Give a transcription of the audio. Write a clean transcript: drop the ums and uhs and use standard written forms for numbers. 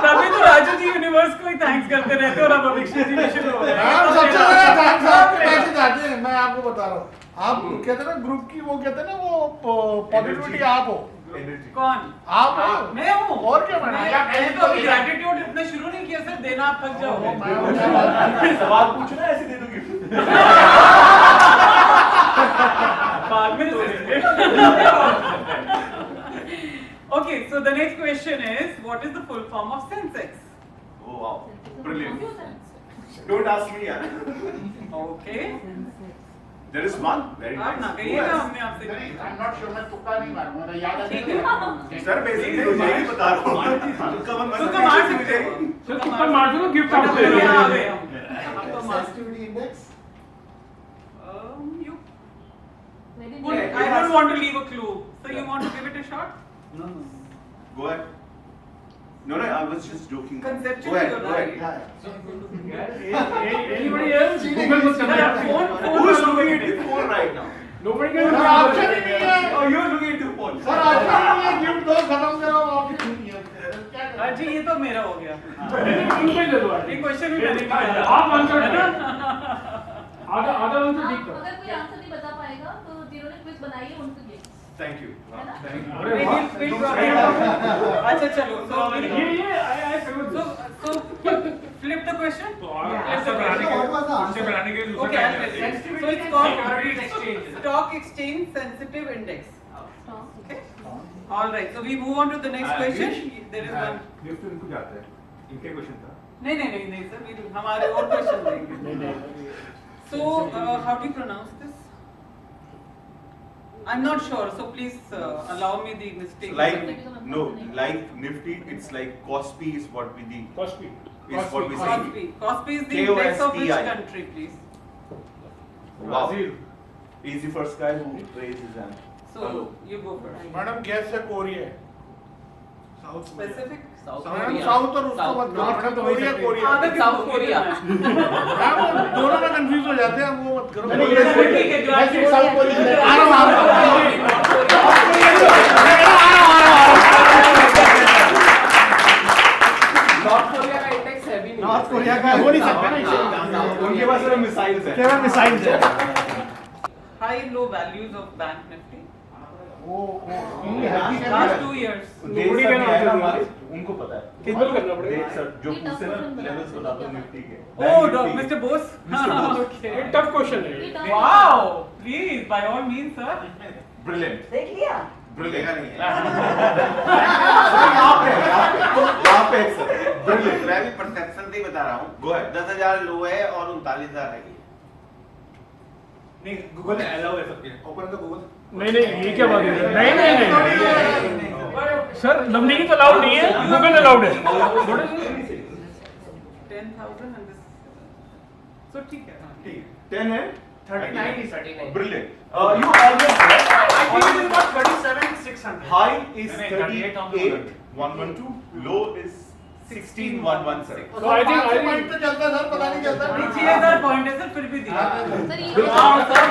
तभी तो राजू जी यूनिवर्स को ही थैंक्स करते रहते और अब अभिषेक जी भी शुरू हो गए। सबसे बड़ा थैंक्स आपके मैसेज आते हैं, मैं आपको बता रहा हूँ। आप कहते हैं ना ग्रुप की, वो कहते हैं ना वो पॉजिटिविटी आप हो। कौन? आप हो। मैं हूँ। और क्या मैंने तो अभी ग्रैटिट्यूड इतना शुरू नहीं किया सर, देना आप थक जाओ। सवाल पूछना ऐसे दे दूंगी। बाद में Okay, so the next question is, what is the full form of Sensex? Oh wow, brilliant. Don't ask me यार. Okay. There is one very आप ना nice. कहिएगा, हमने आपसे I'm not sure, मैं तुक्का नहीं मारूंगा, मेरा याद ठीक है। Sir basically मुझे ही बता रहा हूँ। तुक्का मत तुक्का मार सकते हो। तुक्का मार दो, गिफ्ट आपको दे बढ़िया आ देंगे। गए हम। अब तो मार। Sensitivity index You. I don't want to leave a clue. So you want to give it a shot? Go ahead. No, I was just joking. Conceptually, Go ahead. you're Go right. ahead. Anybody else? Google must have Sir, phone Who is looking at the phone right now? Nobody can sir option ही नहीं है। Oh, you're looking at the phone. Sir option ही नहीं है, gift दो खत्म करो, option ही नहीं है। क्या करें? जी ये तो मेरा हो गया। इनको ही दे दो ये क्वेश्चन भी मैंने किया। आप आंसर दो। आधा आंसर ठीक अगर कर। कोई आंसर नहीं बता पाएगा तो जिन्होंने क्विज बनाई है उनको गिफ्ट Thank you. है ना? अच्छा चलो। So I so flip the question. Answer बनाने के दूसरे Okay, I'll tell you. So it's called Stock Exchange Sensitive Index. Okay. All right. So we move on to the next question. There is one. Gift इनको जाता है. इनके question था. नहीं sir, हमारे और क्वेश्चन रहेंगे। So how do you pronounce this? I'm not sure. So please allow me the mistake. Like Nifty, it's like Kospi is what we need. Kospi. Is what we say. Kospi is the index of which country, please? Wow. He's the first guy who raised his hand. So you go first. Madam gas से Korea है। Specific? Madam south और उसको मत करो, madam Korea Korea. South Korea. Ma'am दोनों में confuse हो जाते हैं, वो मत करो। ठीक है, साउथ कोरिया। आ रहा हूँ। नॉर्थ कोरिया का हो नहीं सकता ना इसे। उनके पास सिर्फ मिसाइल्स हैं. केवल मिसाइल्स है। High and low values of Bank Nifty. Lord Last 2 years. Nobody can answer this. उनको पता है. कितना करना पड़ेगा? देख सर जो पूछते हैं ना लेवल्स बता दो निफ्टी के. Oh, Mr. Bose. Okay. ये टफ क्वेश्चन है। Wow. Please, by all means, sir. Brilliant. देख लिया? Brilliant नहीं है. यहाँ पे सर. Brilliant. मैं भी परसेप्शन से ही बता रहा हूँ। Go ahead. 10,000 लो है और 39,000 है। नहीं गूगल अलाउ है सबके. Open the Google. नहीं ये क्या बात है? नहीं सर, नवनीत तो अलाउड नहीं है, गूगल अलाउड है। 10,000 and this. So ठीक है। ठीक. 10 है. 39 is 39. Brilliant. You almost I think it is about 37,600. high is 38,112. Low is 16,117. So I think point तो चलता है सर, पता नहीं चलता। 6,000 पॉइंट है सर, फिर भी दिया। सर ये हाँ, सर,